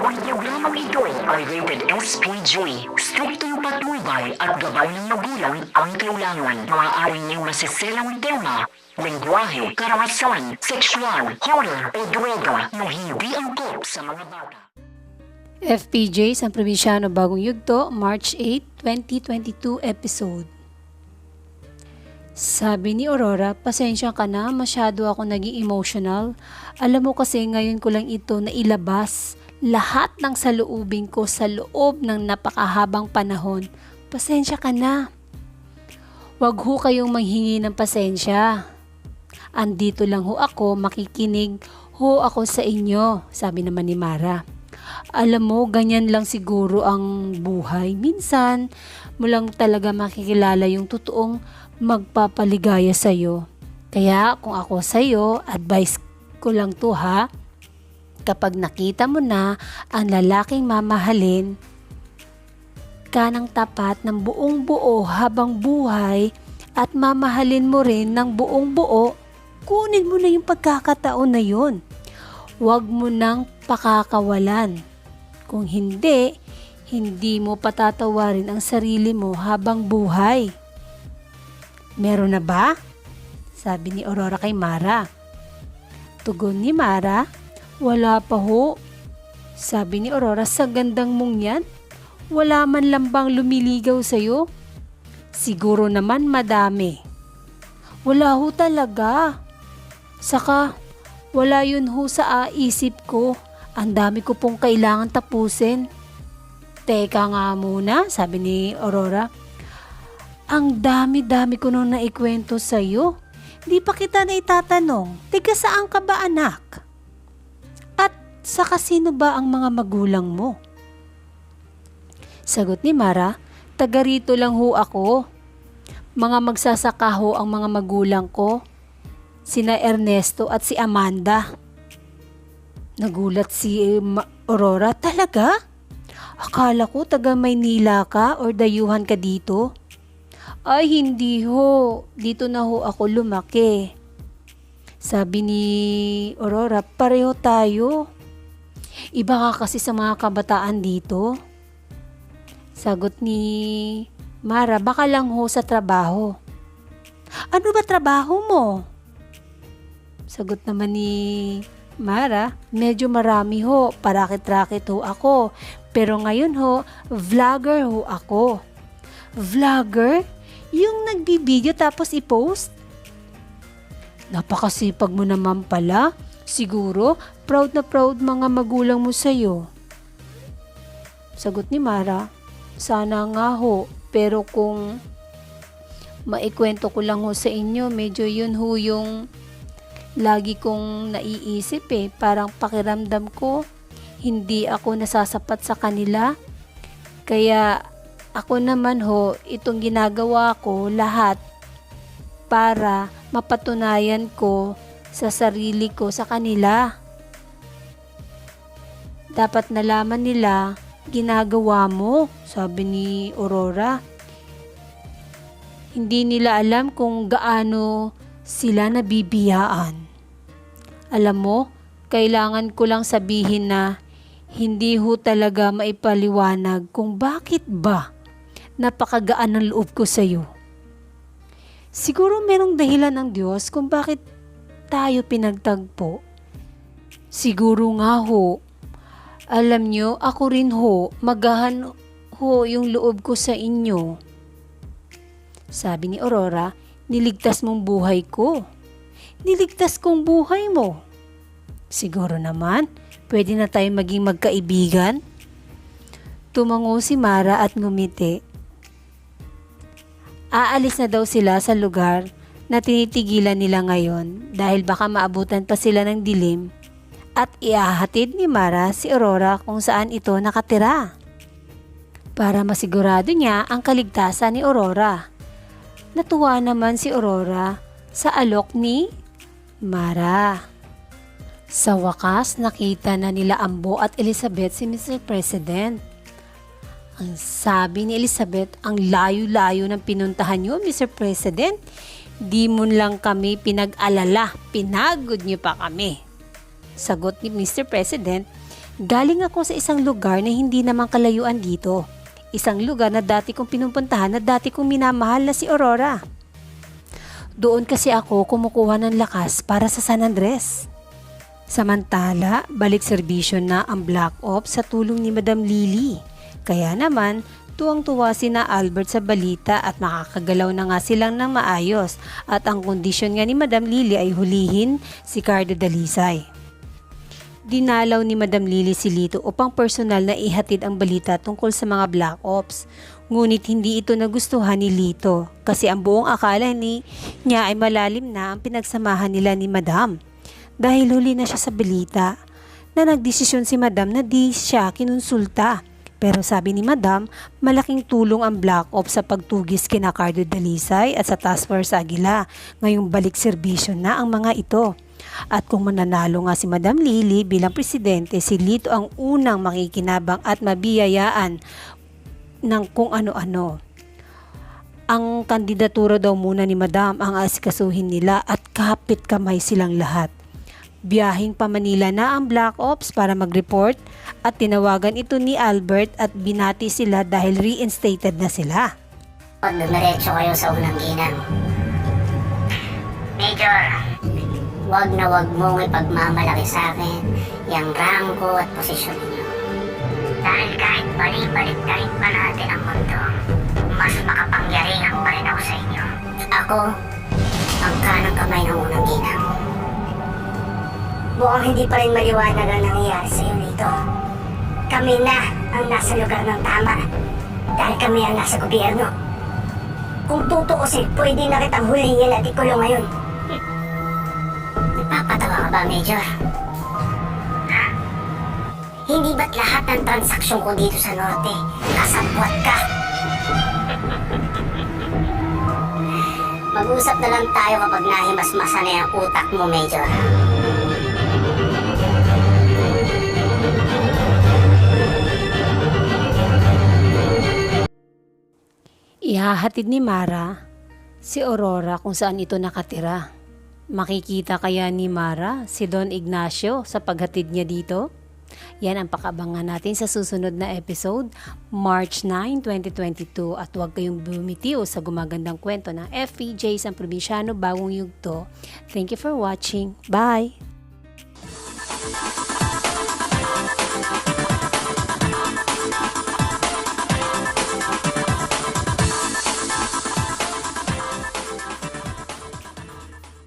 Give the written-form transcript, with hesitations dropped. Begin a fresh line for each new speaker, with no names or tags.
Ang programang ito ay rated SPG. Striktong patnubay at gabay ng magulang ang kailangan. Maaaring niyong masiselang tema, lengguwahe, karahasan, sexual, horror o droga na hindi angkop sa mga bata.
FPJ San Provinciano Bagong Yugto, March 8, 2022 episode. Sabi ni Aurora, pasensya ka na, masyado ako naging emotional. Alam mo kasi ngayon ko lang ito na ilabas lahat ng saloobin ko sa loob ng napakahabang panahon. Pasensya ka na. Wag ho kayong manghingi ng pasensya. Andito lang ho ako, makikinig ho ako sa inyo, sabi naman ni Mara. Alam mo, ganyan lang siguro ang buhay. Minsan mo lang talaga makikilala yung totoong magpapaligaya sa'yo. Kaya kung ako sa'yo, advice ko lang to ha. Kapag nakita mo na ang lalaking mamahalin ka ng tapat ng buong buo habang buhay at mamahalin mo rin ng buong buo, kunin mo na yung pagkakataon na yun. Huwag mo nang pakakawalan. Kung hindi, hindi mo patatawarin ang sarili mo habang buhay. Meron na ba? Sabi ni Aurora kay Mara. Tugon ni Mara, wala pa ho. Sabi ni Aurora, sa gandang mong yan, wala man lang bang lumiligaw sa'yo? Siguro naman madami. Wala ho talaga. Saka, wala yun ho sa isip ko. Ang dami ko pong kailangan tapusin. Teka nga muna, sabi ni Aurora. Ang dami-dami ko nung naikwento sa'yo. Di pa kita na itatanong, tiga saan ka ba anak? At saka sino ba ang mga magulang mo? Sagot ni Mara, taga rito lang ho ako. Mga magsasaka ho ang mga magulang ko. Sina Ernesto at si Amanda. Nagulat si Aurora, talaga? Akala ko taga Maynila ka or dayuhan ka dito. Ay hindi ho, dito na ho ako lumaki. Sabi ni Aurora, pareho tayo. Iba ka kasi sa mga kabataan dito. Sagot ni Mara, baka lang ho sa trabaho. Ano ba trabaho mo? Sagot naman ni Mara, medyo marami ho, parakit-rakit ho ako. Pero ngayon ho, vlogger ho ako. Vlogger? Yung nagbibideo tapos i-post? Napakasipag mo naman pala. Siguro, proud na proud mga magulang mo sa'yo. Sagot ni Mara, sana nga ho, pero kung maikwento ko lang ho sa inyo, medyo yun ho yung lagi kong naiisip eh. Parang pakiramdam ko, hindi ako nasasapat sa kanila. Kaya ako naman ho, itong ginagawa ko lahat para mapatunayan ko sa sarili ko sa kanila. Dapat nalaman nila ginagawa mo, sabi ni Aurora. Hindi nila alam kung gaano sila nabibiyaan. Alam mo, kailangan ko lang sabihin na hindi ho talaga maipaliwanag kung bakit ba napakagaan ng loob ko sa iyo. Siguro merong dahilan ng Diyos kung bakit tayo pinagtagpo. Siguro nga ho, alam nyo, ako rin ho, magahan ho yung loob ko sa inyo. Sabi ni Aurora, niligtas mong buhay ko. Niligtas kong buhay mo. Siguro naman, pwede na tayo maging magkaibigan. Tumango si Mara at ngumiti. Aalis na daw sila sa lugar na tinitigilan nila ngayon dahil baka maabutan pa sila ng dilim at iahatid ni Mara si Aurora kung saan ito nakatira. Para masigurado niya ang kaligtasan ni Aurora. Natuwa naman si Aurora sa alok ni Mara. Sa wakas nakita na nila Ambo at Elizabeth si Mr. President. Ang sabi ni Elizabeth, ang layo-layo ng pinuntahan niyo, Mr. President. Di mo lang kami pinag-alala, pinagod niyo pa kami. Sagot ni Mr. President, Galing ako sa isang lugar na hindi naman kalayuan dito. Isang lugar na dati kong pinupuntahan na dati kong minamahal na si Aurora. Doon kasi ako kumukuha ng lakas para sa San Andres. Samantala, balik serbisyo na ang Black Ops sa tulong ni Madam Lily. Kaya naman, tuwang-tuwa sina Albert sa balita at makakagalaw na nga silang ng maayos at ang kondisyon nga ni Madam Lily ay hulihin si Cardo Dalisay. Dinalaw ni Madam Lily si Lito upang personal na ihatid ang balita tungkol sa mga Black Ops. Ngunit hindi ito nagustuhan ni Lito kasi ang buong akala niya ay malalim na ang pinagsamahan nila ni Madam. Dahil huli na siya sa balita na nagdesisyon si Madam na di siya kinonsulta. Pero sabi ni Madam, malaking tulong ang Black Ops sa pagtugis kina Cardo Dalisay at sa Task Force Aguila. Ngayong balik serbisyo na ang mga ito. At kung mananalo nga si Madam Lily bilang presidente, si Lito ang unang makikinabang at mabiyayaan ng kung ano-ano. Ang kandidatura daw muna ni Madam ang asikasuhin nila at kapit kamay silang lahat. Biyahing pa Manila na ang Black Ops para mag-report at tinawagan ito ni Albert at binati sila dahil reinstated na sila.
Dumiretso kayo sa unang ginang. Major, wag na wag mong ipagmamalaki sa akin yung rangko at posisyon niyo. Dahil kahit balik-balik na rin pa natin ang mundo, mas makapangyarihan pa rin ako sa inyo. Ako, ang kanang kamay ng unang ginang. Mukhang hindi pa rin maliwanag ang nangyayari sa iyo nito. Kami na ang nasa lugar ng tama dahil kami ang nasa gobyerno. Kung tutuusin, pwede na kitang hulihin at ikulong ngayon. Nagpapatawa ka ba, Major? Ha? Hindi ba't lahat ng transaksyon ko dito sa Norte kasabwat ka? Mag-usap na lang tayo kapag nahimasmasan na yung utak mo, Major.
Ihahatid ni Mara si Aurora kung saan ito nakatira. Makikita kaya ni Mara si Don Ignacio sa paghatid niya dito? Yan ang pakabangan natin sa susunod na episode, March 9, 2022. At huwag kayong bumitiw sa gumagandang kwento ng FPJ sa Probinsyano Bagong Yugto. Thank you for watching. Bye!